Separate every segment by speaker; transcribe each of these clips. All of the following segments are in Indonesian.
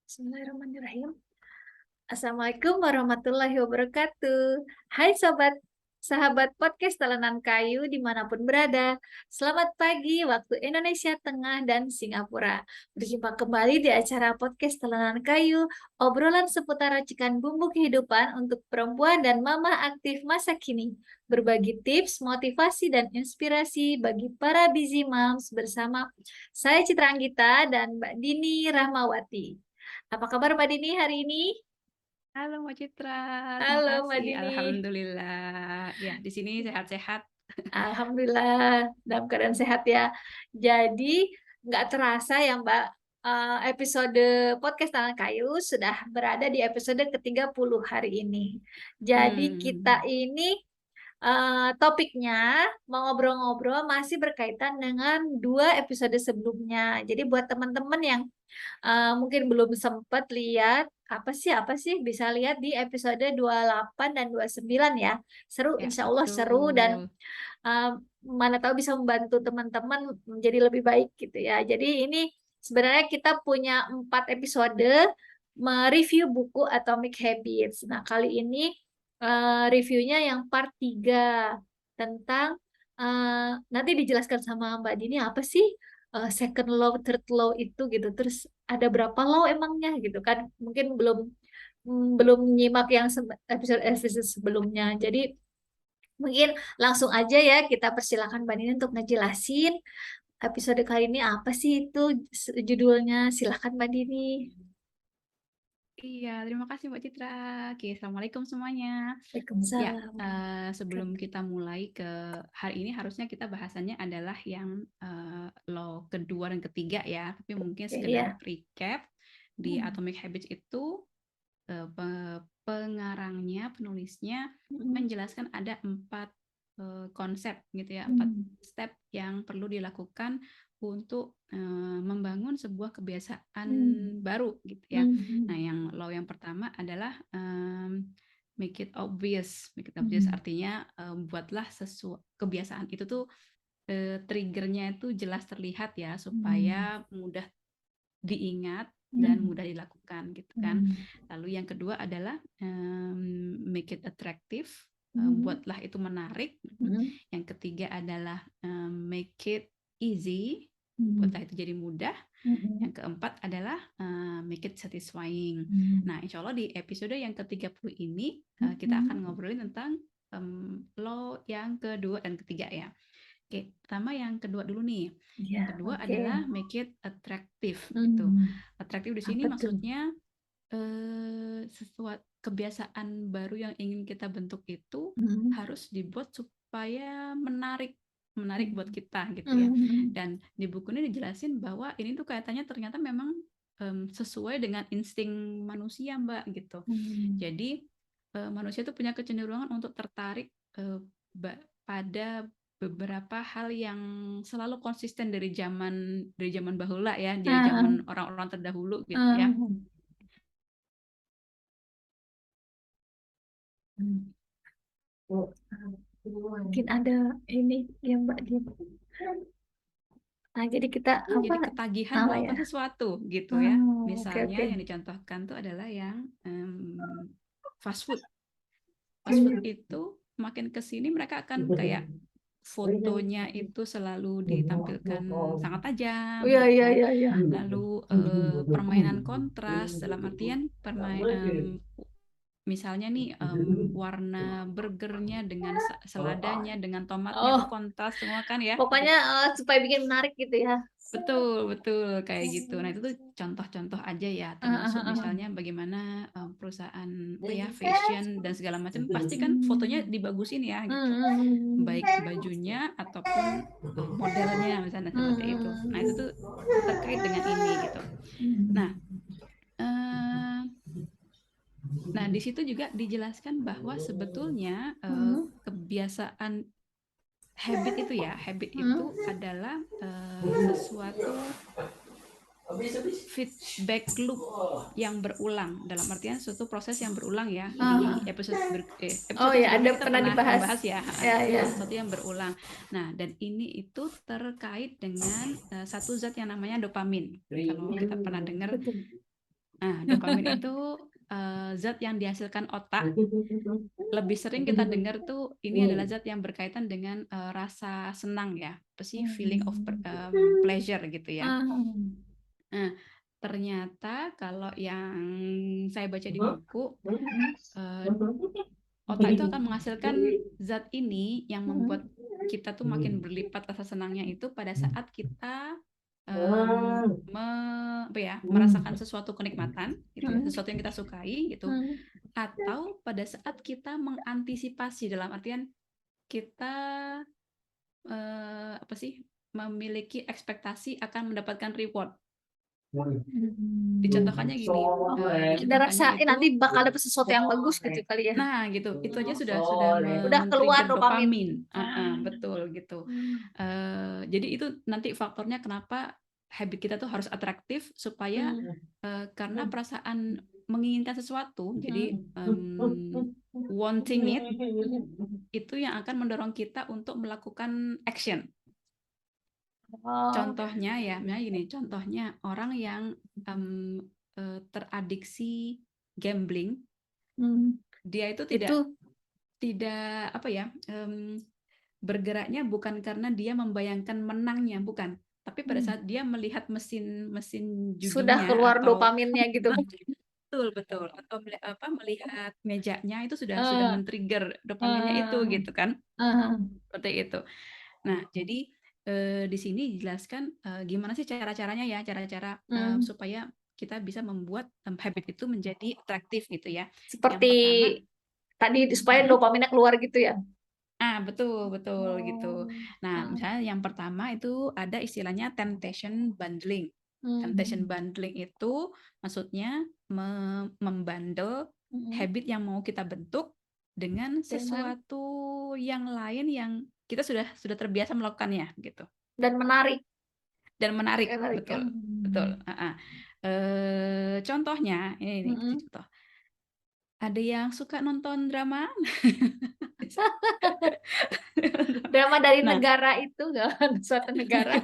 Speaker 1: Bismillahirrahmanirrahim. Assalamualaikum warahmatullahi wabarakatuh. Hai sobat, sahabat podcast Talenan Kayu dimanapun berada. Selamat pagi waktu Indonesia Tengah dan Singapura. Berjumpa kembali di acara podcast Talenan Kayu, obrolan seputar racikan bumbu kehidupan untuk perempuan dan mama aktif masa kini. Berbagi tips, motivasi, dan inspirasi bagi para busy moms bersama saya Citra Anggita dan Mbak Dini Rahmawati. Apa kabar Mbak Dini hari ini?
Speaker 2: Halo Mbak Citra, terima
Speaker 1: Halo Mbak
Speaker 2: kasih.
Speaker 1: Dini.
Speaker 2: Alhamdulillah. Ya, di sini sehat-sehat.
Speaker 1: Alhamdulillah dalam keadaan sehat ya. Jadi nggak terasa ya Mbak, episode podcast Tangan Kayu sudah berada di episode ke-30 hari ini. Jadi kita
Speaker 2: Hmm.
Speaker 1: ini topiknya mau ngobrol-ngobrol masih berkaitan dengan dua episode sebelumnya. Jadi buat teman-teman yang mungkin belum sempat lihat apa sih bisa lihat di episode 28 dan 29 ya. Seru,
Speaker 2: Ya,
Speaker 1: insya Allah seru dan
Speaker 2: betul.
Speaker 1: uh, mana tahu bisa membantu teman-teman menjadi lebih baik gitu ya. Jadi ini sebenarnya kita punya 4 episode mereview buku Atomic Habits. Nah, kali ini reviewnya yang part 3 tentang nanti dijelaskan sama Mbak Dini apa sih second law, third law itu gitu. Terus ada berapa law emangnya gitu kan? Mungkin belum nyimak yang episode sebelumnya. Jadi mungkin langsung aja ya kita persilakan Mbak Dini untuk ngejelasin episode kali ini apa sih itu judulnya. Silakan Mbak Dini.
Speaker 2: Iya, terima kasih Mbak Citra. Oke, Assalamualaikum semuanya. Ya,
Speaker 1: Waalaikumsalam.
Speaker 2: sebelum kita mulai ke hari ini harusnya kita bahasannya adalah yang law kedua dan ketiga ya. Tapi mungkin sekedar
Speaker 1: Iya.
Speaker 2: recap, di Atomic Habits itu pengarangnya, penulisnya menjelaskan ada 4 konsep gitu ya, 4 step yang perlu dilakukan untuk membangun sebuah kebiasaan baru gitu ya. Nah, yang law yang pertama adalah make it obvious. Make it obvious artinya buatlah kebiasaan itu tuh triggernya itu jelas terlihat ya, supaya mudah diingat dan mudah dilakukan gitu kan. Lalu yang kedua adalah make it attractive, buatlah itu menarik. Yang ketiga adalah make it easy, buatlah itu jadi mudah. Yang keempat adalah make it satisfying. Nah, insya Allah di episode yang ke-30 ini kita akan ngobrolin tentang law yang kedua dan ketiga ya. Oke, pertama yang kedua dulu nih. Yang kedua adalah make it attractive gitu. Attractive di sini maksudnya sesuatu kebiasaan baru yang ingin kita bentuk itu harus dibuat supaya menarik buat kita gitu ya. Dan di buku ini dijelasin bahwa ini tuh kaitannya ternyata memang sesuai dengan insting manusia, Mbak, gitu. Jadi manusia tuh punya kecenderungan untuk tertarik pada beberapa hal yang selalu konsisten dari zaman bahula ya, dari zaman orang-orang terdahulu gitu ya.
Speaker 1: Mungkin ada ini yang Mbak Dini. Nah, jadi kita
Speaker 2: Jadi ketagihan melakukan sesuatu gitu ya. Misalnya yang dicontohkan tuh adalah yang fast food. Fast food itu makin kesini mereka akan kayak fotonya itu selalu ditampilkan sangat tajam, lalu permainan kontras dalam artian misalnya nih warna burgernya dengan seladanya dengan tomatnya tuh kontras semua kan ya.
Speaker 1: Pokoknya supaya bikin menarik gitu ya.
Speaker 2: Betul kayak gitu. Nah, itu tuh contoh-contoh aja ya, termasuk misalnya bagaimana perusahaan fashion dan segala macam pasti kan fotonya dibagusin ya gitu, baik bajunya ataupun modelnya misalnya seperti itu. Nah, itu tuh terkait dengan ini gitu. Nah, di situ juga dijelaskan bahwa sebetulnya kebiasaan habit itu adalah sesuatu feedback loop yang berulang, dalam artian suatu proses yang berulang ya. Di episode sebelumnya kita pernah membahas ya, sesuatu yang berulang. Nah, dan ini itu terkait dengan satu zat yang namanya dopamin. Kalau kita pernah dengar Nah, dopamin itu zat yang dihasilkan otak. Lebih sering kita dengar tuh ini adalah zat yang berkaitan dengan rasa senang ya, apa sih, feeling of pleasure gitu ya. Nah, ternyata kalau yang saya baca di buku, otak itu akan menghasilkan zat ini yang membuat kita tuh makin berlipat rasa senangnya itu pada saat kita merasakan sesuatu kenikmatan gitu ya, sesuatu yang kita sukai gitu, atau pada saat kita mengantisipasi, dalam artian kita apa sih, memiliki ekspektasi akan mendapatkan reward. Dicontohkannya gini,
Speaker 1: Ada rasa nanti bakal dapet sesuatu yang bagus gitu kali ya.
Speaker 2: Nah gitu, itu aja sudah
Speaker 1: Udah keluar
Speaker 2: men-trigger
Speaker 1: dopamin.
Speaker 2: betul gitu. Jadi itu nanti faktornya kenapa habit kita tuh harus atraktif, supaya karena perasaan menginginkan sesuatu, jadi wanting it itu yang akan mendorong kita untuk melakukan action. Contohnya ya, gini, contohnya orang yang teradiksi gambling, dia itu tidak apa ya, bergeraknya bukan karena dia membayangkan menangnya, bukan, tapi pada saat dia melihat mesin judinya
Speaker 1: sudah keluar
Speaker 2: atau
Speaker 1: dopaminnya gitu.
Speaker 2: betul, atau melihat mejanya itu sudah men-trigger dopaminnya itu gitu kan, seperti itu. Nah jadi di sini dijelaskan gimana sih cara-caranya ya, cara-cara supaya kita bisa membuat habit itu menjadi atraktif gitu ya.
Speaker 1: Seperti
Speaker 2: yang pertama,
Speaker 1: tadi supaya dopaminnya keluar gitu ya.
Speaker 2: betul gitu. Nah, misalnya yang pertama itu ada istilahnya temptation bundling. Temptation bundling itu maksudnya membundle habit yang mau kita bentuk dengan sesuatu yang lain yang kita sudah terbiasa melakukannya gitu.
Speaker 1: Dan menarik.
Speaker 2: Betul. Contohnya ini contoh. Ada yang suka nonton drama?
Speaker 1: Drama dari negara itu nggak, suatu negara.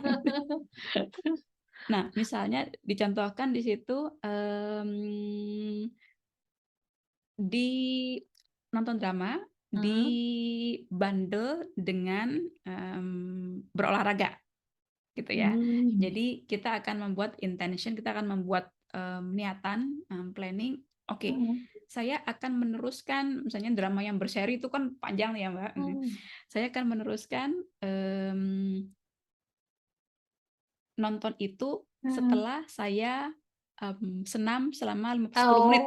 Speaker 2: Nah, misalnya dicontohkan di situ di nonton drama di bundle dengan berolahraga gitu ya. Jadi kita akan membuat intention, kita akan membuat niatan, planning. Oke, saya akan meneruskan, misalnya drama yang berseri itu kan panjang ya Mbak. Saya akan meneruskan nonton itu setelah saya senam selama 10 menit.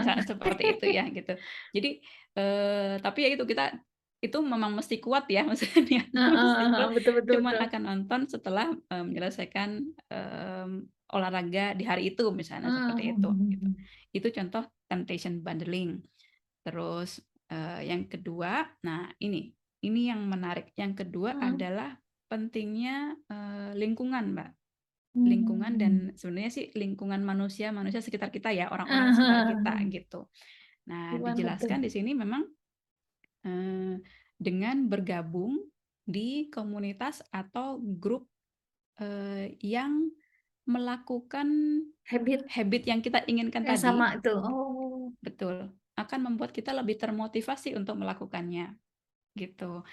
Speaker 2: Misalnya seperti itu ya gitu. Jadi tapi ya itu memang mesti kuat ya, maksudnya mesti kuat.
Speaker 1: Betul.
Speaker 2: Cuman akan nonton setelah menyelesaikan olahraga di hari itu, misalnya seperti itu gitu. Itu contoh temptation bundling. Terus yang kedua, nah ini yang menarik. Yang kedua adalah pentingnya lingkungan, Mbak. Lingkungan, dan sebenarnya sih lingkungan manusia sekitar kita ya, orang-orang sekitar kita gitu. Nah, dijelaskan di sini memang dengan bergabung di komunitas atau grup yang melakukan habit yang kita inginkan tadi,
Speaker 1: sama itu.
Speaker 2: betul, akan membuat kita lebih termotivasi untuk melakukannya gitu.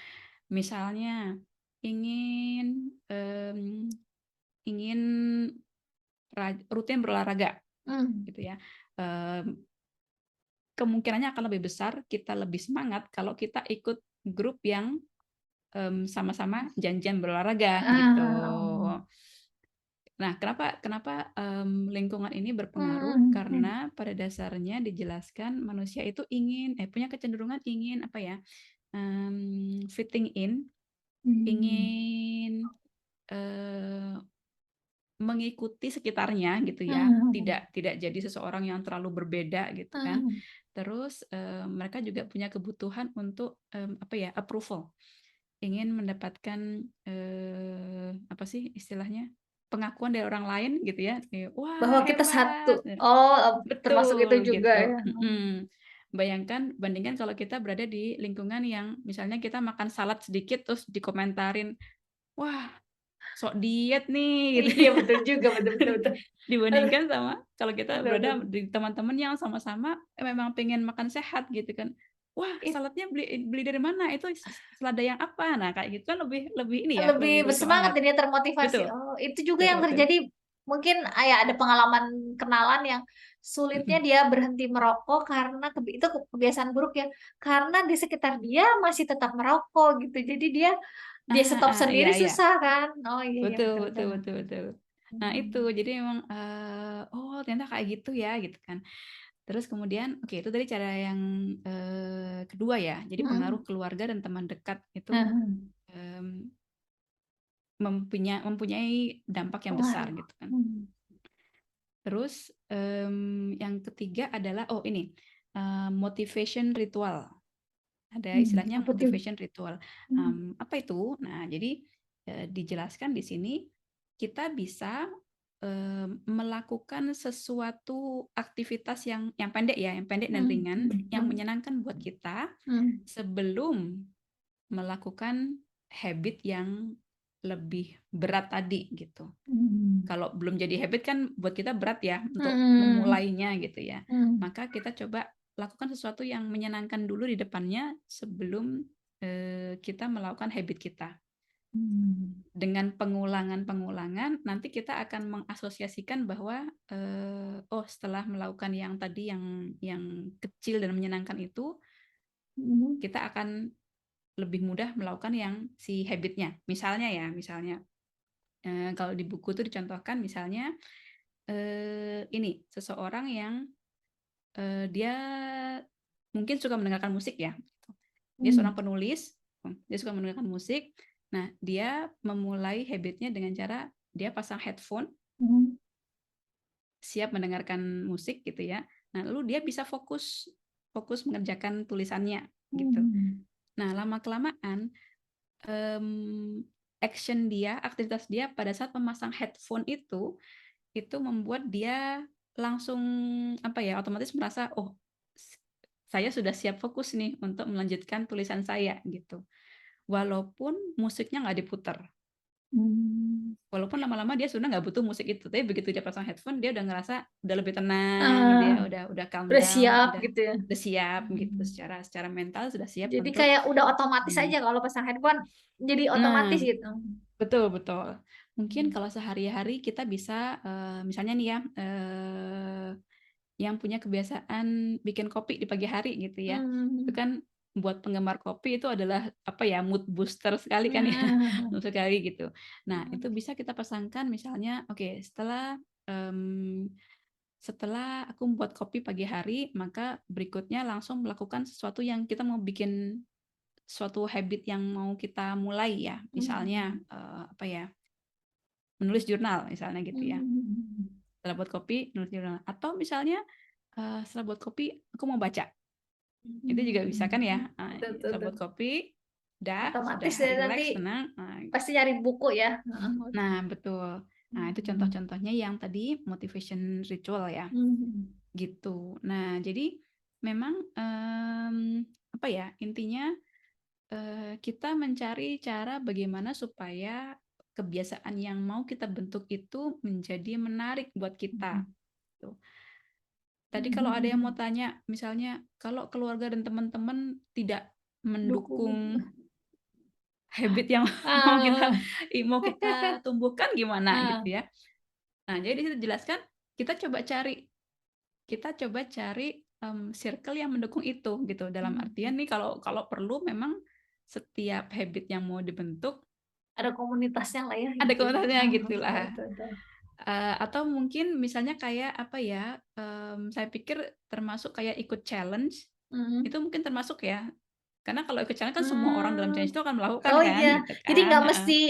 Speaker 2: Misalnya ingin rutin berolahraga gitu ya, kemungkinannya akan lebih besar kita lebih semangat kalau kita ikut grup yang sama-sama janjian berolahraga gitu. Nah, kenapa lingkungan ini berpengaruh? Karena pada dasarnya dijelaskan manusia itu punya kecenderungan ingin apa ya, fitting in, ingin mengikuti sekitarnya gitu ya, tidak jadi seseorang yang terlalu berbeda gitu kan. Terus mereka juga punya kebutuhan untuk apa ya, approval, ingin mendapatkan apa sih istilahnya, pengakuan dari orang lain gitu ya. Wah,
Speaker 1: bahwa kita
Speaker 2: hebat.
Speaker 1: satu.
Speaker 2: Betul,
Speaker 1: termasuk itu juga
Speaker 2: gitu.
Speaker 1: ya.
Speaker 2: Bandingkan kalau kita berada di lingkungan yang misalnya kita makan salad sedikit terus dikomentarin, wah sok diet nih gitu.
Speaker 1: Iya betul juga, betul.
Speaker 2: Dibandingkan sama kalau kita berada
Speaker 1: Betul.
Speaker 2: di teman-teman yang sama-sama memang pengen makan sehat gitu kan. Wah,
Speaker 1: It-
Speaker 2: saladnya beli dari mana? Itu selada yang apa? Nah, kayak gitu kan lebih lebih ini ya,
Speaker 1: Lebih
Speaker 2: lebih
Speaker 1: bersemangat
Speaker 2: bersemangat.
Speaker 1: jadi termotivasi.
Speaker 2: Betul,
Speaker 1: Oh, itu juga
Speaker 2: betul,
Speaker 1: yang
Speaker 2: betul.
Speaker 1: terjadi. Mungkin ya ada pengalaman kenalan yang sulitnya
Speaker 2: Mm-mm.
Speaker 1: dia berhenti merokok karena itu kebiasaan buruk ya. Karena di sekitar dia masih tetap merokok gitu. Jadi dia stop
Speaker 2: Iya,
Speaker 1: sendiri
Speaker 2: iya.
Speaker 1: susah kan. Oh iya iya
Speaker 2: Betul,
Speaker 1: betul
Speaker 2: betul,
Speaker 1: betul.
Speaker 2: betul, betul. Nah, itu
Speaker 1: Hmm.
Speaker 2: jadi memang oh, ternyata kayak gitu ya gitu kan. Terus kemudian oke, itu tadi cara yang kedua ya. Jadi pengaruh
Speaker 1: Hmm.
Speaker 2: keluarga dan teman dekat itu
Speaker 1: Hmm.
Speaker 2: em, mempunyai dampak yang besar
Speaker 1: Pengaruh.
Speaker 2: gitu kan.
Speaker 1: Hmm.
Speaker 2: Terus yang ketiga adalah ini motivation ritual. Ada istilahnya
Speaker 1: Apa tuh?
Speaker 2: motivation ritual.
Speaker 1: Hmm.
Speaker 2: Apa itu? Nah, jadi dijelaskan di sini kita bisa melakukan sesuatu aktivitas yang pendek ya, yang pendek dan
Speaker 1: Hmm.
Speaker 2: ringan, yang
Speaker 1: Hmm.
Speaker 2: menyenangkan buat kita
Speaker 1: Hmm.
Speaker 2: sebelum melakukan habit yang lebih berat tadi gitu.
Speaker 1: Hmm.
Speaker 2: Kalau belum jadi habit kan buat kita berat ya untuk
Speaker 1: Hmm.
Speaker 2: memulainya gitu ya.
Speaker 1: Hmm.
Speaker 2: Maka kita coba lakukan sesuatu yang menyenangkan dulu di depannya sebelum kita melakukan habit kita.
Speaker 1: Hmm.
Speaker 2: Dengan pengulangan-pengulangan nanti kita akan mengasosiasikan bahwa oh setelah melakukan yang tadi yang kecil dan menyenangkan itu
Speaker 1: Hmm.
Speaker 2: kita akan lebih mudah melakukan yang si habitnya. Misalnya ya, misalnya kalau di buku itu dicontohkan misalnya ini seseorang yang dia mungkin suka mendengarkan musik ya. Dia
Speaker 1: Hmm.
Speaker 2: seorang penulis, dia suka mendengarkan musik. Nah, dia memulai habitnya dengan cara dia pasang headphone,
Speaker 1: Hmm.
Speaker 2: siap mendengarkan musik gitu ya. Nah, lalu dia bisa fokus fokus mengerjakan tulisannya gitu.
Speaker 1: Hmm.
Speaker 2: Nah, lama kelamaan action dia, aktivitas dia pada saat memasang headphone itu membuat dia langsung apa ya, otomatis merasa oh saya sudah siap fokus nih untuk melanjutkan tulisan saya gitu. Walaupun musiknya nggak diputar.
Speaker 1: Hmm.
Speaker 2: Walaupun lama-lama dia sebenarnya nggak butuh musik itu, tapi begitu dia pasang headphone dia udah ngerasa udah lebih tenang,
Speaker 1: Ah,
Speaker 2: dia udah calm
Speaker 1: udah
Speaker 2: down,
Speaker 1: siap
Speaker 2: udah
Speaker 1: gitu ya.
Speaker 2: siap gitu
Speaker 1: Hmm.
Speaker 2: secara mental sudah siap
Speaker 1: Jadi
Speaker 2: untuk
Speaker 1: kayak udah otomatis
Speaker 2: hmm.
Speaker 1: aja kalau pasang headphone, jadi otomatis
Speaker 2: Nah,
Speaker 1: gitu.
Speaker 2: betul, betul. Mungkin
Speaker 1: Hmm.
Speaker 2: kalau sehari-hari kita bisa, misalnya nih ya, yang punya kebiasaan bikin kopi di pagi hari gitu ya. Itu
Speaker 1: Hmm.
Speaker 2: kan buat penggemar kopi itu adalah apa ya, mood booster sekali kan ya,
Speaker 1: Hmm.
Speaker 2: mood sekali gitu. Nah, itu bisa kita pasangkan misalnya, oke, setelah aku membuat kopi pagi hari, maka berikutnya langsung melakukan sesuatu yang kita mau bikin suatu habit yang mau kita mulai ya. Misalnya,
Speaker 1: Hmm.
Speaker 2: apa ya, menulis jurnal misalnya gitu ya.
Speaker 1: Hmm.
Speaker 2: Setelah buat kopi, nulis jurnal. Atau misalnya, setelah buat kopi, aku mau baca. Itu juga bisa kan ya.
Speaker 1: Hmm. Betul, betul,
Speaker 2: Setelah
Speaker 1: betul.
Speaker 2: buat kopi, sudah
Speaker 1: Otomatis ya nanti
Speaker 2: relax, tenang.
Speaker 1: pasti nyari buku ya.
Speaker 2: Nah, betul. Nah, itu
Speaker 1: Hmm.
Speaker 2: contoh-contohnya yang tadi motivation ritual ya,
Speaker 1: Hmm.
Speaker 2: gitu. Nah, jadi memang apa ya, intinya kita mencari cara bagaimana supaya kebiasaan yang mau kita bentuk itu menjadi menarik buat kita. Tuh. Tadi kalau ada yang mau
Speaker 1: Hmm.
Speaker 2: tanya, misalnya kalau keluarga dan teman-teman tidak
Speaker 1: Dukung.
Speaker 2: mendukung habit yang
Speaker 1: Ah,
Speaker 2: mau kita tumbuhkan gimana
Speaker 1: ah.
Speaker 2: gitu ya. Nah, jadi di situ jelaskan kita coba cari circle yang mendukung itu gitu. Dalam artian nih kalau kalau perlu memang setiap habit yang mau dibentuk
Speaker 1: Ada komunitasnya lah ya
Speaker 2: ada
Speaker 1: gitu.
Speaker 2: komunitasnya
Speaker 1: Betul,
Speaker 2: gitulah.
Speaker 1: betul, betul.
Speaker 2: Atau mungkin misalnya kayak apa ya? Saya pikir termasuk kayak ikut challenge
Speaker 1: Hmm.
Speaker 2: itu mungkin termasuk ya. Karena kalau ikut challenge kan semua orang dalam
Speaker 1: Hmm.
Speaker 2: challenge itu akan melakukan
Speaker 1: Oh
Speaker 2: kan
Speaker 1: iya,
Speaker 2: gitu
Speaker 1: jadi
Speaker 2: kan. Heeh.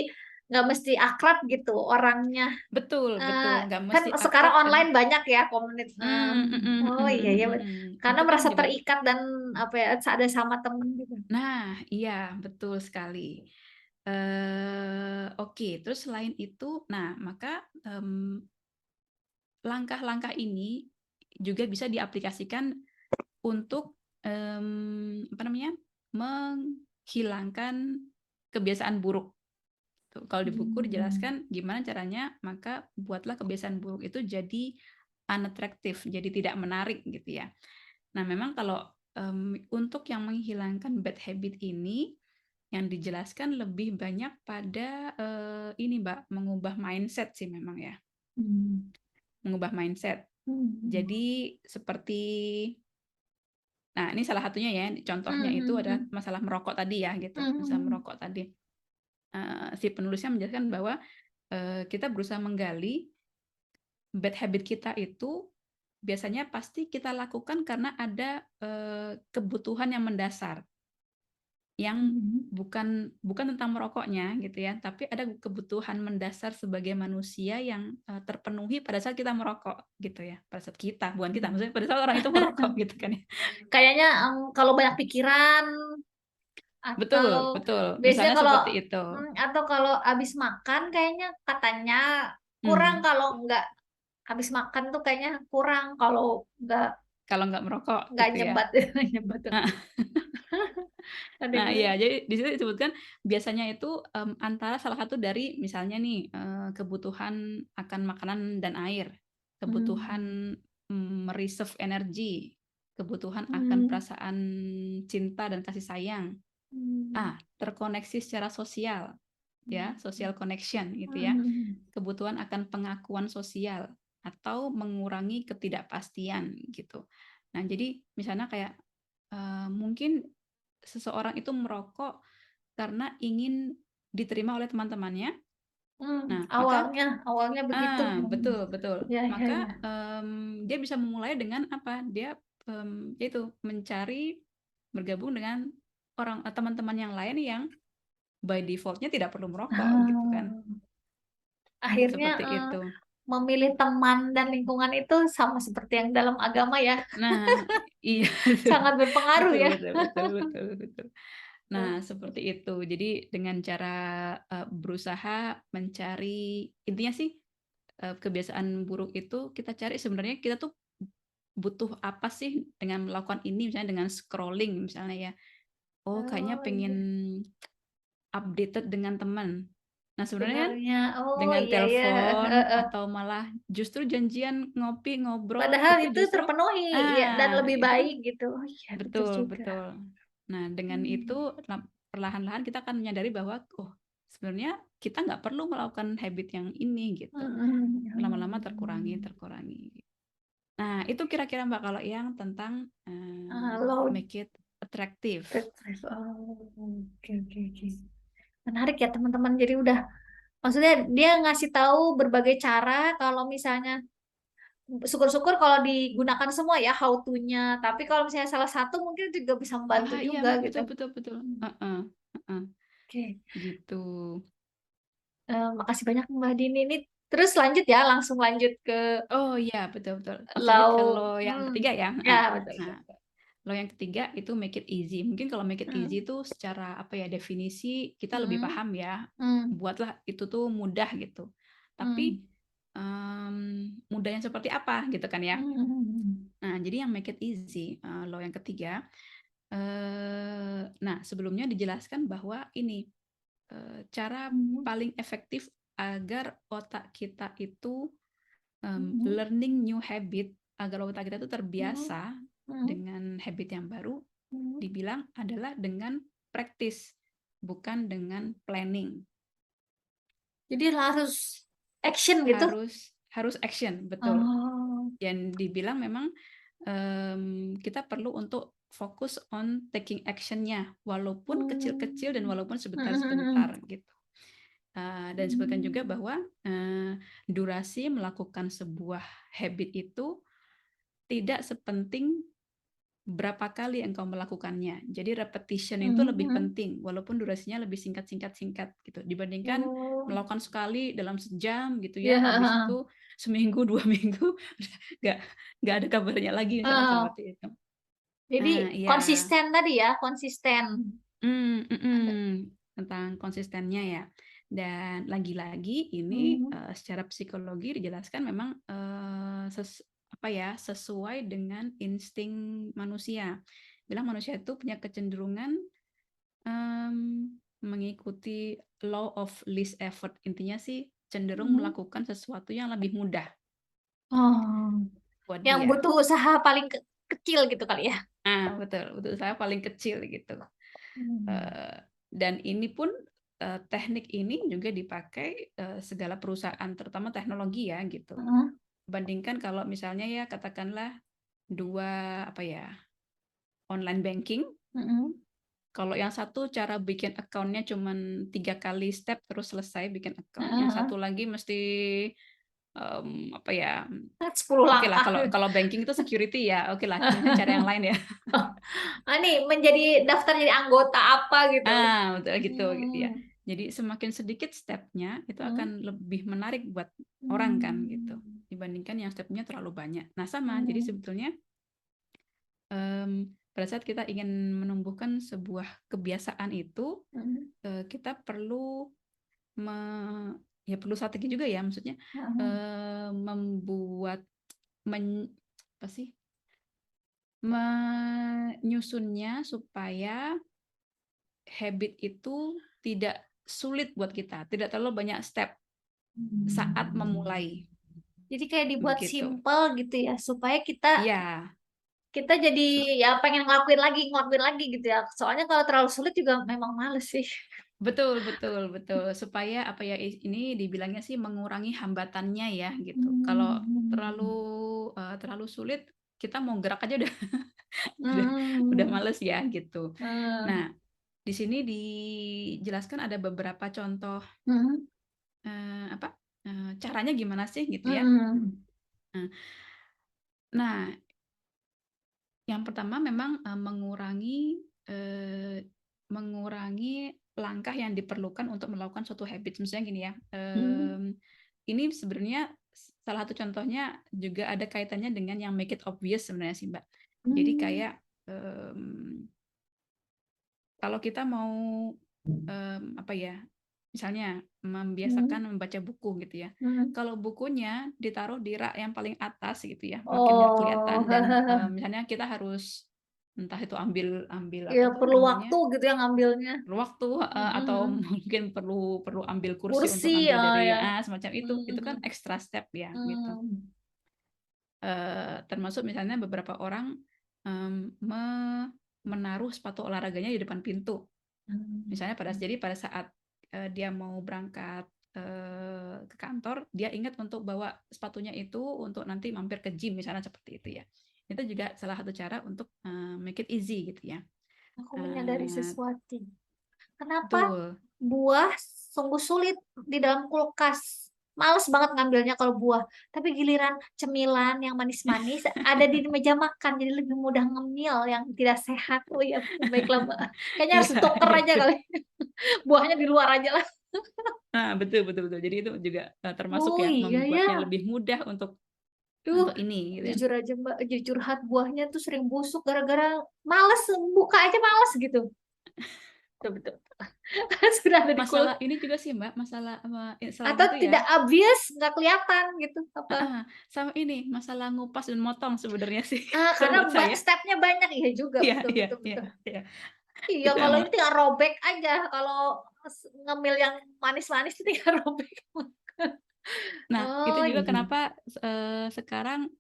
Speaker 1: nggak mesti akrab gitu orangnya.
Speaker 2: Betul,
Speaker 1: Eh,
Speaker 2: betul. Nggak
Speaker 1: kan
Speaker 2: mesti
Speaker 1: sekarang
Speaker 2: akrab dan
Speaker 1: online banyak ya komunitas. Oh iya ya, karena
Speaker 2: Itu kan
Speaker 1: merasa
Speaker 2: juga.
Speaker 1: terikat dan apa ya ada sama temen gitu.
Speaker 2: Nah, iya betul sekali. Oke, terus selain itu, nah maka langkah-langkah ini juga bisa diaplikasikan untuk apa namanya menghilangkan kebiasaan buruk. Kalau di buku dijelaskan gimana caranya, maka buatlah kebiasaan buruk itu jadi unattractive, jadi tidak menarik gitu ya. Nah, memang kalau untuk yang menghilangkan bad habit ini, yang dijelaskan lebih banyak pada ini Mbak, mengubah mindset sih memang ya, mengubah mindset. Jadi seperti, nah ini salah satunya ya, contohnya itu adalah masalah merokok tadi ya gitu, masalah merokok tadi. Si penulisnya menjelaskan bahwa kita berusaha menggali bad habit kita itu biasanya pasti kita lakukan karena ada kebutuhan yang mendasar, yang bukan tentang merokoknya gitu ya, tapi ada kebutuhan mendasar sebagai manusia yang terpenuhi pada saat kita merokok gitu ya, pada saat kita, bukan kita, maksudnya pada saat orang itu merokok gitu kan ya.
Speaker 1: Kayaknya kalau banyak pikiran
Speaker 2: Betul,
Speaker 1: atau
Speaker 2: betul.
Speaker 1: biasanya
Speaker 2: Misalnya
Speaker 1: kalau
Speaker 2: seperti itu.
Speaker 1: atau kalau habis makan kayaknya katanya kurang kalau habis makan tuh kayaknya kurang kalau nggak
Speaker 2: Kalau nggak merokok
Speaker 1: nggak
Speaker 2: gitu ya.
Speaker 1: nyebat nyebat tuh. Ada
Speaker 2: Nah,
Speaker 1: gitu.
Speaker 2: iya, jadi di situ disebutkan biasanya itu antara salah satu dari misalnya nih kebutuhan akan makanan dan air, kebutuhan mereserve energi, kebutuhan akan perasaan cinta dan kasih sayang, terkoneksi secara sosial, ya, social connection gitu ya, kebutuhan akan pengakuan sosial atau mengurangi ketidakpastian gitu. Nah, jadi misalnya kayak mungkin seseorang itu merokok karena ingin diterima oleh teman-temannya. Nah, maka
Speaker 1: awalnya begitu.
Speaker 2: betul.
Speaker 1: Ya, ya,
Speaker 2: Maka
Speaker 1: ya.
Speaker 2: dia bisa memulai dengan apa? Dia yaitu mencari bergabung dengan teman-teman yang lain yang by default-nya tidak perlu merokok gitu kan.
Speaker 1: Akhirnya
Speaker 2: Seperti itu.
Speaker 1: memilih teman dan lingkungan itu sama seperti yang dalam agama ya,
Speaker 2: Nah, iya
Speaker 1: sangat berpengaruh
Speaker 2: betul,
Speaker 1: ya.
Speaker 2: betul, betul, betul, betul. Nah, seperti itu. Jadi dengan cara berusaha mencari, intinya sih kebiasaan buruk itu kita cari sebenarnya kita tuh butuh apa sih dengan melakukan ini, misalnya dengan scrolling misalnya ya. Oh, kayaknya
Speaker 1: Oh
Speaker 2: pengen
Speaker 1: iya.
Speaker 2: updated dengan teman. Nah, sebenarnya kan
Speaker 1: Dengarnya, oh
Speaker 2: dengan
Speaker 1: iya ya.
Speaker 2: telepon atau malah justru janjian ngopi ngobrol
Speaker 1: Padahal
Speaker 2: itu
Speaker 1: itu
Speaker 2: justru
Speaker 1: terpenuhi ya dan lebih
Speaker 2: itu
Speaker 1: baik gitu. Oh iya betul
Speaker 2: betul,
Speaker 1: juga.
Speaker 2: betul. Nah, dengan
Speaker 1: Hmm.
Speaker 2: itu perlahan-lahan kita akan menyadari bahwa oh, sebenarnya kita nggak perlu melakukan habit yang ini gitu. Lama-lama terkurangi. Nah, itu kira-kira Mbak kalau yang tentang
Speaker 1: Halo.
Speaker 2: make it attractive.
Speaker 1: Oh, oke oke oke. Menarik ya teman-teman. Jadi udah, maksudnya dia ngasih tahu berbagai cara kalau misalnya syukur-syukur kalau digunakan semua ya how to-nya. Tapi kalau misalnya salah satu mungkin juga bisa membantu
Speaker 2: Ah iya,
Speaker 1: juga gitu.
Speaker 2: betul, betul, betul. Heeh, heeh,
Speaker 1: Oke.
Speaker 2: gitu.
Speaker 1: Makasih banyak Mbak Dini. Ini terus lanjut ya, langsung lanjut ke
Speaker 2: Oh iya, betul, betul. Langsung lanjut
Speaker 1: lau.
Speaker 2: kalau yang ketiga ya.
Speaker 1: Ya
Speaker 2: Heeh.
Speaker 1: betul.
Speaker 2: Nah, kalau yang ketiga itu make it easy. Mungkin kalau make it easy
Speaker 1: Hmm.
Speaker 2: itu secara apa ya, definisi kita lebih
Speaker 1: Hmm.
Speaker 2: paham ya.
Speaker 1: Hmm.
Speaker 2: Buatlah itu tuh mudah gitu. Tapi
Speaker 1: Hmm.
Speaker 2: mudah yang seperti apa gitu kan ya.
Speaker 1: Hmm.
Speaker 2: Nah, jadi yang make it easy, law yang ketiga. Nah, sebelumnya dijelaskan bahwa ini cara
Speaker 1: Hmm.
Speaker 2: paling efektif agar otak kita itu
Speaker 1: Hmm.
Speaker 2: learning new habit, agar otak kita itu
Speaker 1: Hmm.
Speaker 2: terbiasa
Speaker 1: Hmm.
Speaker 2: dengan habit yang baru,
Speaker 1: Hmm.
Speaker 2: dibilang adalah dengan practice, bukan dengan planning.
Speaker 1: Jadi harus action gitu.
Speaker 2: Harus action, betul.
Speaker 1: Oh.
Speaker 2: Yang dibilang memang kita perlu untuk fokus on taking action-nya, walaupun kecil-kecil dan walaupun sebentar-sebentar gitu. Dan disebutkan juga bahwa durasi melakukan sebuah habit itu tidak sepenting berapa kali engkau melakukannya. Jadi repetition itu lebih penting, walaupun durasinya lebih singkat gitu. Dibandingkan
Speaker 1: Oh.
Speaker 2: melakukan sekali dalam sejam gitu
Speaker 1: Ya.
Speaker 2: ya, habis itu seminggu 2 minggu nggak nggak ada kabarnya lagi misalnya seperti itu.
Speaker 1: Jadi
Speaker 2: Nah, iya.
Speaker 1: konsisten tadi ya, konsisten.
Speaker 2: Tentang konsistennya ya. Dan lagi-lagi ini
Speaker 1: Hmm.
Speaker 2: secara psikologi dijelaskan memang sesuai dengan insting manusia. Bilang manusia itu punya kecenderungan mengikuti law of least effort. Intinya sih cenderung
Speaker 1: Mhm.
Speaker 2: melakukan sesuatu yang lebih mudah
Speaker 1: Oh,
Speaker 2: buat
Speaker 1: yang
Speaker 2: dia.
Speaker 1: butuh usaha paling kecil gitu kali ya.
Speaker 2: Betul, betul. Saya paling kecil gitu.
Speaker 1: Hmm.
Speaker 2: Eh, dan ini pun teknik ini juga dipakai segala perusahaan, terutama teknologi ya gitu.
Speaker 1: Heeh.
Speaker 2: Bandingkan kalau misalnya ya katakanlah dua apa ya online banking.
Speaker 1: Heeh.
Speaker 2: Kalau yang satu cara bikin account-nya cuman 3 kali step terus selesai bikin account. Yang
Speaker 1: Heeh.
Speaker 2: satu lagi mesti apa ya?
Speaker 1: 10
Speaker 2: Oke lah,
Speaker 1: langkah.
Speaker 2: kalau kalau banking itu security ya, oke lah, mungkin cara yang lain ya.
Speaker 1: Nih menjadi daftar jadi anggota apa gitu.
Speaker 2: Betul gitu ya.
Speaker 1: Hmm.
Speaker 2: Jadi semakin sedikit stepnya itu
Speaker 1: Hmm.
Speaker 2: akan lebih menarik buat orang kan gitu,
Speaker 1: Hmm.
Speaker 2: dibandingkan yang stepnya terlalu banyak. Nah sama, jadi
Speaker 1: Hmm.
Speaker 2: sebetulnya pada saat kita ingin menumbuhkan sebuah kebiasaan itu,
Speaker 1: Hmm.
Speaker 2: kita perlu ya perlu strategi juga ya, maksudnya
Speaker 1: Hmm.
Speaker 2: membuat apa sih, menyusunnya supaya habit itu tidak sulit buat kita, tidak terlalu banyak step saat memulai,
Speaker 1: Jadi kayak dibuat
Speaker 2: begitu.
Speaker 1: simple gitu ya, supaya kita
Speaker 2: Iya,
Speaker 1: kita jadi ya pengen ngelakuin lagi gitu ya. Soalnya kalau terlalu sulit juga memang males sih.
Speaker 2: betul, betul, betul. Supaya apa ya, ini dibilangnya sih mengurangi hambatannya ya gitu. Kalau terlalu
Speaker 1: Hmm.
Speaker 2: terlalu sulit, kita mau gerak aja udah udah, udah
Speaker 1: Hmm.
Speaker 2: males ya gitu. Nah,
Speaker 1: Hmm.
Speaker 2: di sini dijelaskan ada beberapa contoh
Speaker 1: Hmm.
Speaker 2: apa caranya gimana sih gitu ya.
Speaker 1: Hmm.
Speaker 2: Nah, yang pertama memang mengurangi langkah yang diperlukan untuk melakukan suatu habit. Misalnya gini ya,
Speaker 1: Hmm.
Speaker 2: ini sebenarnya salah satu contohnya juga ada kaitannya dengan yang make it obvious sebenarnya sih Mbak. Jadi
Speaker 1: Hmm.
Speaker 2: kayak kalau kita mau apa ya, misalnya
Speaker 1: Hmm.
Speaker 2: membiasakan membaca buku gitu ya.
Speaker 1: Hmm.
Speaker 2: Kalau bukunya ditaruh di rak yang paling atas gitu ya, makin nggak
Speaker 1: Oh,
Speaker 2: kelihatan dan misalnya kita harus entah itu ambil ambil
Speaker 1: ya
Speaker 2: apa tuh
Speaker 1: perlu waktu
Speaker 2: namanya
Speaker 1: gitu ya ngambilnya.
Speaker 2: perlu waktu atau
Speaker 1: Hmm.
Speaker 2: mungkin perlu perlu ambil kursi untuk
Speaker 1: Kursi
Speaker 2: ngambil
Speaker 1: ya,
Speaker 2: dari
Speaker 1: ya.
Speaker 2: semacam itu kan
Speaker 1: Hmm.
Speaker 2: extra step ya gitu.
Speaker 1: Hmm.
Speaker 2: Termasuk misalnya beberapa orang menaruh sepatu olahraganya di depan pintu. Misalnya pada saat dia mau berangkat ke kantor, dia ingat untuk bawa sepatunya itu untuk nanti mampir ke gym misalnya seperti itu ya. Itu juga salah satu cara untuk make it easy gitu ya.
Speaker 1: Aku menyadari
Speaker 2: Uh,
Speaker 1: sesuatu. Kenapa
Speaker 2: betul.
Speaker 1: buah sungguh sulit di dalam kulkas? Males banget ngambilnya kalau buah. Tapi giliran cemilan yang manis-manis ada di meja makan, jadi lebih mudah ngemil yang tidak sehat. Oh ya, baiklah Mbak. Kayaknya harus
Speaker 2: Iya
Speaker 1: tuker aja
Speaker 2: gitu.
Speaker 1: kali. Buahnya di luar aja lah.
Speaker 2: Nah, betul betul betul. Jadi itu juga termasuk
Speaker 1: Oh
Speaker 2: ya
Speaker 1: iya ya.
Speaker 2: membuatnya lebih mudah
Speaker 1: Duh,
Speaker 2: untuk ini gitu ya.
Speaker 1: jujur aja Mbak, jujur curhat buahnya tuh sering busuk gara-gara males buka aja males gitu. Betul betul. Sudah ada di
Speaker 2: Masalah
Speaker 1: kulkas
Speaker 2: ini juga sih Mbak, masalah selain
Speaker 1: atau
Speaker 2: itu ya,
Speaker 1: tidak obvious, nggak kelihatan gitu apa.
Speaker 2: sama ini masalah ngupas dan motong sebenarnya sih kalau
Speaker 1: Karena
Speaker 2: menurut saya.
Speaker 1: stepnya banyak, iya juga,
Speaker 2: Iya
Speaker 1: betul
Speaker 2: iya
Speaker 1: betul
Speaker 2: iya
Speaker 1: betul.
Speaker 2: iya.
Speaker 1: Iya,
Speaker 2: Itu
Speaker 1: kalau
Speaker 2: emang.
Speaker 1: ini tinggal robek aja. Kalau ngemil yang manis-manis itu tinggal robek.
Speaker 2: Nah, itu
Speaker 1: Oh
Speaker 2: juga
Speaker 1: iya.
Speaker 2: kenapa sekarang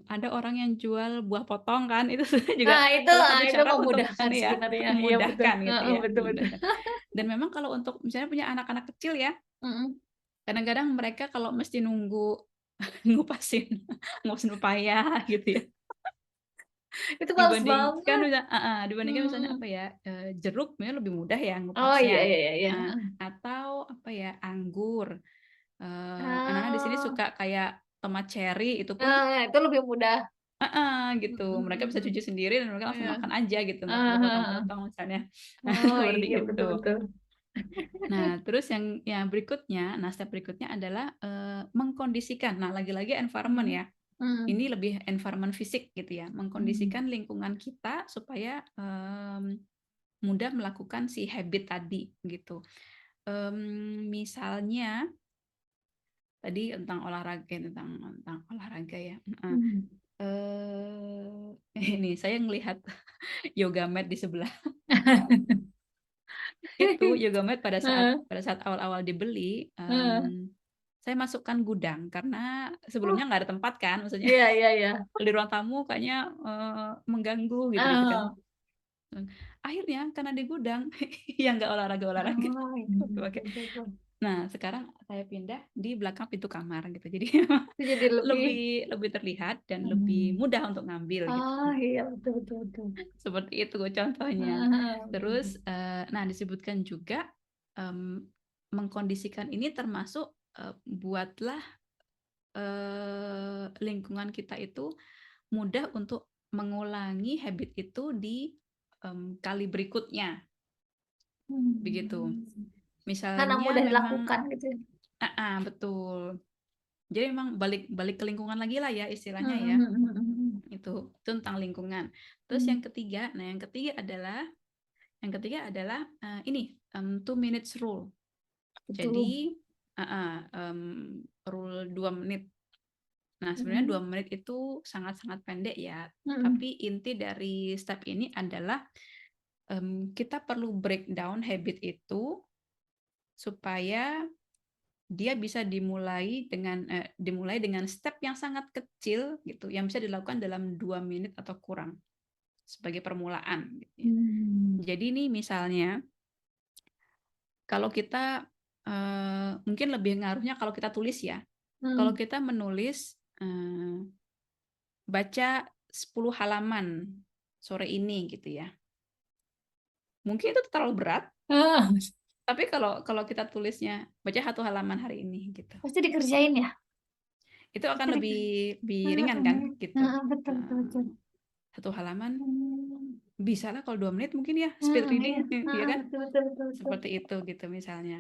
Speaker 2: ada orang yang jual buah potong kan, itu sebenarnya juga salah satu
Speaker 1: Itu
Speaker 2: cara untuk
Speaker 1: memudahkan
Speaker 2: ini ya,
Speaker 1: sebenarnya. Iya betul.
Speaker 2: memudahkan gitu ya,
Speaker 1: Betul betul.
Speaker 2: memudahkan. Dan memang kalau untuk misalnya punya anak-anak kecil ya,
Speaker 1: Mm-mm.
Speaker 2: kadang-kadang mereka kalau mesti nunggu ngupasin ngupasin pepaya gitu ya,
Speaker 1: Itu males
Speaker 2: dibandingkan
Speaker 1: banget.
Speaker 2: dibandingkan misalnya apa
Speaker 1: Hmm.
Speaker 2: ya, jeruk memang lebih mudah ya
Speaker 1: Oh iya
Speaker 2: ngupasnya,
Speaker 1: iya iya. Iya.
Speaker 2: atau apa ya, anggur. Anak-anak di sini
Speaker 1: Oh,
Speaker 2: suka kayak tomat cherry, itu pun
Speaker 1: itu lebih mudah.
Speaker 2: gitu, mereka bisa
Speaker 1: Mm-mm.
Speaker 2: cuci sendiri dan mereka langsung
Speaker 1: Iya.
Speaker 2: makan aja gitu, nggak perlu
Speaker 1: Ah,
Speaker 2: potong-potong misalnya.
Speaker 1: oh
Speaker 2: Seperti
Speaker 1: iya
Speaker 2: itu.
Speaker 1: betul betul.
Speaker 2: Nah, terus yang berikutnya, nah step berikutnya adalah mengkondisikan. Nah, lagi-lagi environment
Speaker 1: Hmm.
Speaker 2: ya.
Speaker 1: Hmm.
Speaker 2: Ini lebih environment fisik gitu ya,
Speaker 1: Hmm.
Speaker 2: mengkondisikan lingkungan kita supaya mudah melakukan si habit tadi gitu. Misalnya tadi tentang olahraga, tentang olahraga ya.
Speaker 1: Hmm.
Speaker 2: Ini saya ngelihat yoga mat di sebelah. itu yoga mat pada
Speaker 1: Heeh,
Speaker 2: saat awal-awal dibeli,
Speaker 1: heeh.
Speaker 2: saya masukkan gudang karena
Speaker 1: Oh,
Speaker 2: sebelumnya nggak ada tempat kan, maksudnya
Speaker 1: iya, iya, iya.
Speaker 2: di ruang tamu kayaknya mengganggu gitu-gitu kan.
Speaker 1: Ah,
Speaker 2: Akhirnya karena di gudang yang nggak olahraga
Speaker 1: oh, iya,
Speaker 2: pakai.
Speaker 1: betul, betul.
Speaker 2: Nah sekarang saya pindah di belakang pintu kamar gitu, jadi
Speaker 1: Itu jadi lebih.
Speaker 2: lebih lebih terlihat dan lebih
Speaker 1: Hmm.
Speaker 2: mudah untuk ngambil gitu.
Speaker 1: Oh, iya, betul, betul, betul.
Speaker 2: Seperti itu contohnya.
Speaker 1: Ah,
Speaker 2: Terus, nah disebutkan juga mengkondisikan ini termasuk buatlah lingkungan kita itu mudah untuk mengulangi habit itu di kali berikutnya, begitu.
Speaker 1: hmm. Karena
Speaker 2: Misalnya
Speaker 1: mudah
Speaker 2: memang,
Speaker 1: dilakukan gitu ya.
Speaker 2: betul. Jadi memang balik balik ke lingkungan lagi lah ya istilahnya
Speaker 1: Hmm,
Speaker 2: ya.
Speaker 1: hmm, hmm, hmm, hmm.
Speaker 2: Itu tentang lingkungan. Terus
Speaker 1: Hmm,
Speaker 2: yang ketiga adalah ini 2 minutes rule.
Speaker 1: betul.
Speaker 2: Jadi rule 2 menit. Nah, sebenarnya 2
Speaker 1: Hmm,
Speaker 2: menit itu sangat-sangat pendek ya.
Speaker 1: hmm,
Speaker 2: Tapi inti dari step ini adalah kita perlu breakdown habit itu supaya dia bisa dimulai dengan step yang sangat kecil gitu, yang bisa dilakukan dalam 2 menit atau kurang sebagai permulaan. Gitu ya.
Speaker 1: hmm,
Speaker 2: Jadi nih misalnya kalau kita mungkin lebih ngaruhnya kalau kita tulis ya. Kalau
Speaker 1: hmm.
Speaker 2: kita menulis baca 10 halaman sore ini gitu ya. Mungkin itu terlalu berat,
Speaker 1: Ah,
Speaker 2: tapi kalau kalau kita tulisnya baca 1 halaman hari ini gitu.
Speaker 1: pasti dikerjain ya.
Speaker 2: Itu
Speaker 1: Pasti
Speaker 2: akan
Speaker 1: di.
Speaker 2: lebih lebih
Speaker 1: Ah,
Speaker 2: ringan kan gitu.
Speaker 1: ah, betul, betul, betul.
Speaker 2: 1 halaman
Speaker 1: Hmm,
Speaker 2: bisa lah kalau 2 menit mungkin ya, speed
Speaker 1: iya,
Speaker 2: reading ya
Speaker 1: ah,
Speaker 2: kan?
Speaker 1: betul, betul, betul, betul.
Speaker 2: Seperti itu gitu misalnya.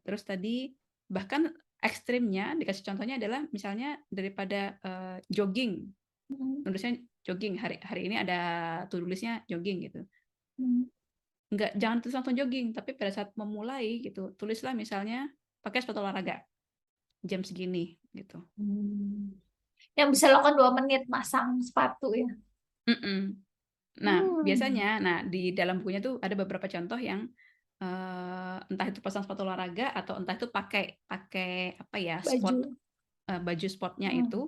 Speaker 2: Terus tadi bahkan ekstrimnya dikasih contohnya adalah misalnya daripada jogging,
Speaker 1: Hmm,
Speaker 2: nulisnya jogging hari hari ini ada tulisnya jogging gitu.
Speaker 1: hmm,
Speaker 2: Jangan tulis langsung jogging, tapi pada saat memulai gitu, tulislah misalnya pakai sepatu olahraga jam segini gitu.
Speaker 1: hmm. Yang bisa lakukan 2 menit masang sepatu ya.
Speaker 2: Mm-mm. Nah,
Speaker 1: Hmm,
Speaker 2: biasanya, di dalam bukunya tuh ada beberapa contoh yang entah itu pasang sepatu olahraga atau entah itu pakai pakai apa ya sport,
Speaker 1: baju.
Speaker 2: baju sportnya
Speaker 1: Hmm,
Speaker 2: itu.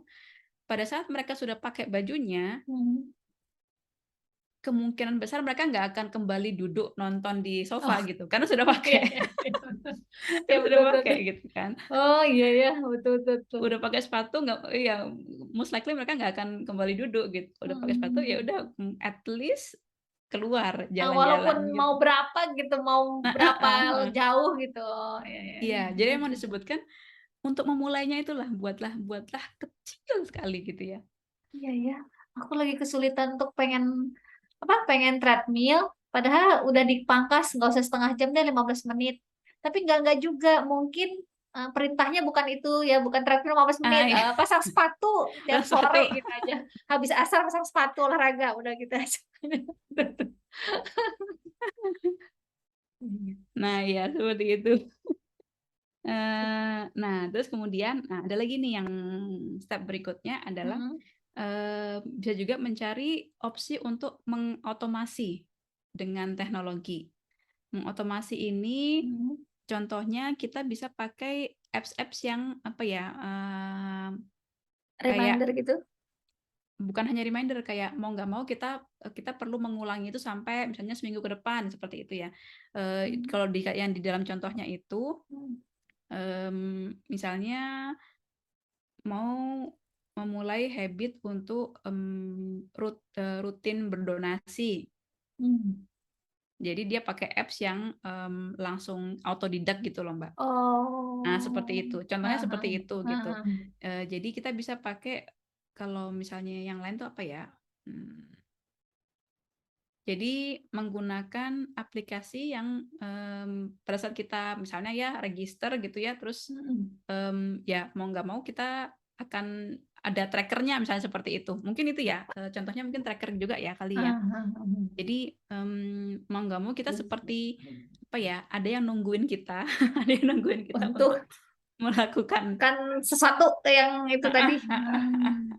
Speaker 2: Pada saat mereka sudah pakai bajunya,
Speaker 1: hmm.
Speaker 2: kemungkinan besar mereka nggak akan kembali duduk nonton di sofa
Speaker 1: Oh,
Speaker 2: gitu, karena sudah
Speaker 1: iya,
Speaker 2: pakai,
Speaker 1: iya, iya, betul. Ya,
Speaker 2: karena sudah
Speaker 1: betul, betul,
Speaker 2: pakai
Speaker 1: betul.
Speaker 2: gitu kan.
Speaker 1: Oh, iya, ya, betul, betul, betul.
Speaker 2: Udah pakai sepatu nggak, ya most likely mereka nggak akan kembali duduk gitu. Udah pakai sepatu ya
Speaker 1: Hmm.
Speaker 2: udah, at least keluar
Speaker 1: Walaupun
Speaker 2: jalan-jalan
Speaker 1: mau
Speaker 2: gitu.
Speaker 1: berapa gitu, mau
Speaker 2: Nah,
Speaker 1: berapa jauh gitu. Oh, iya, iya,
Speaker 2: iya,
Speaker 1: iya,
Speaker 2: jadi
Speaker 1: betul,
Speaker 2: emang
Speaker 1: betul.
Speaker 2: disebutkan untuk memulainya itulah buatlah buatlah kecil sekali gitu ya.
Speaker 1: Iya, ya. Aku lagi kesulitan untuk pengen apa? Pengen treadmill. Padahal udah dipangkas nggak usah setengah jam deh 15 menit. Tapi nggak juga. Mungkin perintahnya bukan itu ya, bukan treadmill 15 menit.
Speaker 2: Ah, iya.
Speaker 1: Pasang sepatu tiap sore
Speaker 2: Sepatu.
Speaker 1: gitu aja. Habis asar pasang sepatu olahraga udah gitu aja. Iya.
Speaker 2: Nah, ya seperti itu. Nah, terus kemudian, ada lagi nih yang step berikutnya adalah
Speaker 1: Mm-mm.
Speaker 2: bisa juga mencari opsi untuk mengotomasi dengan teknologi. Mengotomasi ini
Speaker 1: Mm-mm.
Speaker 2: contohnya kita bisa pakai apps-apps yang apa ya, kayak
Speaker 1: Reminder gitu.
Speaker 2: bukan hanya reminder, kayak mau nggak mau kita kita perlu mengulangi itu sampai misalnya seminggu ke depan seperti itu ya. Kalau yang di dalam contohnya itu
Speaker 1: Mm.
Speaker 2: misalnya mau memulai habit untuk rutin berdonasi.
Speaker 1: Mm.
Speaker 2: Jadi dia pakai apps yang langsung autodidak gitu loh Mbak. Nah seperti
Speaker 1: Oh.
Speaker 2: itu, contohnya
Speaker 1: Aha.
Speaker 2: seperti itu gitu.
Speaker 1: Aha.
Speaker 2: Jadi kita bisa pakai, kalau misalnya yang lain tuh apa ya? Hmm, Jadi menggunakan aplikasi yang pada saat kita misalnya ya register gitu ya, terus
Speaker 1: Mm.
Speaker 2: ya mau nggak mau kita akan ada trackernya misalnya seperti itu. Mungkin itu ya, contohnya mungkin tracker juga ya kali ya.
Speaker 1: Aha.
Speaker 2: Jadi mau nggak mau kita seperti apa ya, ada yang nungguin kita, ada yang nungguin kita untuk
Speaker 1: Untuk
Speaker 2: melakukan.
Speaker 1: kan sesuatu yang itu tadi. Hmm.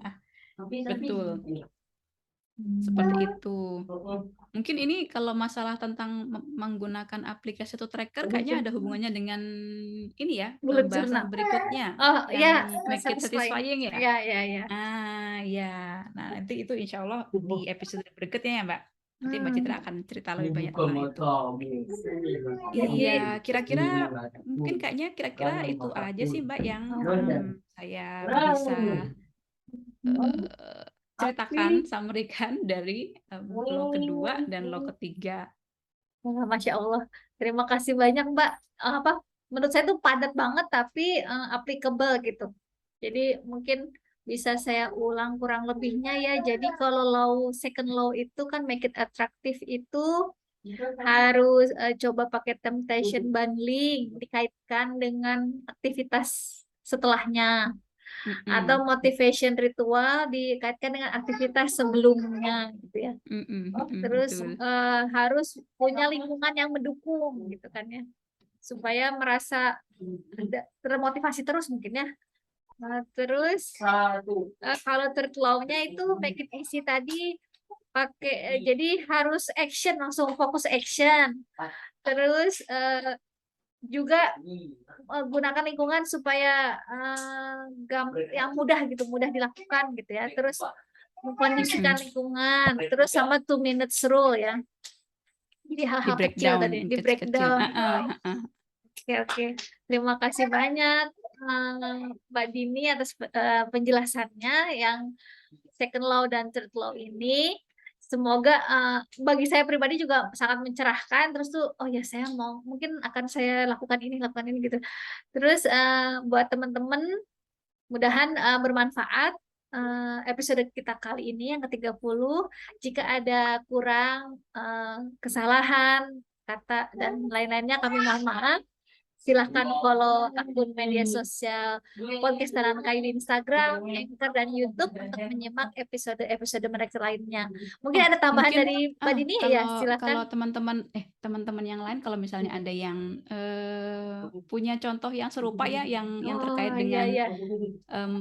Speaker 2: Betul. Seperti itu. Mungkin ini kalau masalah tentang menggunakan aplikasi atau tracker kayaknya ada hubungannya dengan ini ya,
Speaker 1: Bullet
Speaker 2: pembahasan
Speaker 1: journal.
Speaker 2: berikutnya
Speaker 1: Oh ya,
Speaker 2: yang make it
Speaker 1: satisfying.
Speaker 2: satisfying ya.
Speaker 1: Ya, ya, ya.
Speaker 2: Ya. Nah, nanti itu insya Allah di episode berikutnya ya, Mbak. Nanti Mbak Citra
Speaker 1: Hmm.
Speaker 2: akan cerita lebih banyak tentang itu.
Speaker 1: Jadi,
Speaker 2: Iya, kira-kira mungkin kira-kira itu aja sih Mbak yang saya bisa ceritakan, sampaikan dari lo kedua dan lo ketiga.
Speaker 1: Masya Allah. Terima kasih banyak, Mbak. Apa? Menurut saya itu padat banget tapi applicable gitu. Jadi mungkin bisa saya ulang kurang lebihnya ya. Jadi kalau law second law itu kan make it attractive itu harus coba pakai temptation bundling dikaitkan dengan aktivitas setelahnya atau
Speaker 2: Mm-mm.
Speaker 1: motivation ritual dikaitkan dengan aktivitas sebelumnya gitu ya. Terus
Speaker 2: Betul.
Speaker 1: harus punya lingkungan yang mendukung gitu kan ya, supaya merasa termotivasi terus mungkin ya. Terus kalau third law-nya itu make it easy tadi pakai jadi harus action, langsung fokus action. Terus juga gunakan lingkungan supaya yang mudah gitu, mudah dilakukan gitu ya. Terus mengkondisikan lingkungan, terus sama 2 minutes rule ya. Jadi
Speaker 2: Di
Speaker 1: hal-hal kecil
Speaker 2: breakdown
Speaker 1: tadi, di
Speaker 2: kecil-kecil.
Speaker 1: breakdown. Oke, oke. Terima kasih banyak Mbak Dini atas penjelasannya yang second law dan third law ini. Semoga bagi saya pribadi juga sangat mencerahkan. Terus tuh, oh ya saya mau, mungkin akan saya lakukan ini gitu. Terus buat teman-teman, mudahan bermanfaat episode kita kali ini yang ke-30. Jika ada kurang kesalahan, kata, dan lain-lainnya kami mohon maaf. Silahkan follow akun media sosial Podcast Taran Kayu di Instagram, Anchor, dan YouTube untuk menyimak episode-episode mereka lainnya. Mungkin
Speaker 2: Oh,
Speaker 1: ada tambahan
Speaker 2: mungkin
Speaker 1: dari Mbak Dini ya,
Speaker 2: kalau
Speaker 1: silahkan.
Speaker 2: teman-teman yang lain kalau misalnya ada yang punya contoh yang serupa ya yang terkait
Speaker 1: Oh iya
Speaker 2: dengan
Speaker 1: iya,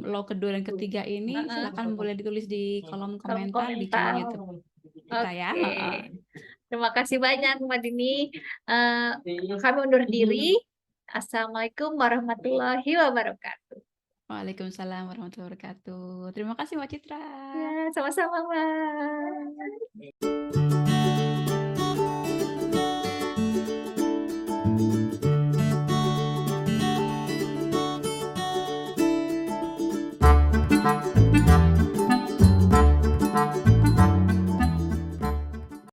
Speaker 2: law kedua dan ketiga ini silakan boleh ditulis di kolom
Speaker 1: kolom
Speaker 2: komentar di channel
Speaker 1: komentar.
Speaker 2: YouTube kita ya.
Speaker 1: Oke, terima kasih banyak Mbak Dini. Kami undur diri. Assalamualaikum warahmatullahi wabarakatuh.
Speaker 2: Waalaikumsalam warahmatullahi wabarakatuh. Terima kasih Mbak Citra.
Speaker 1: Ya, sama-sama Mbak.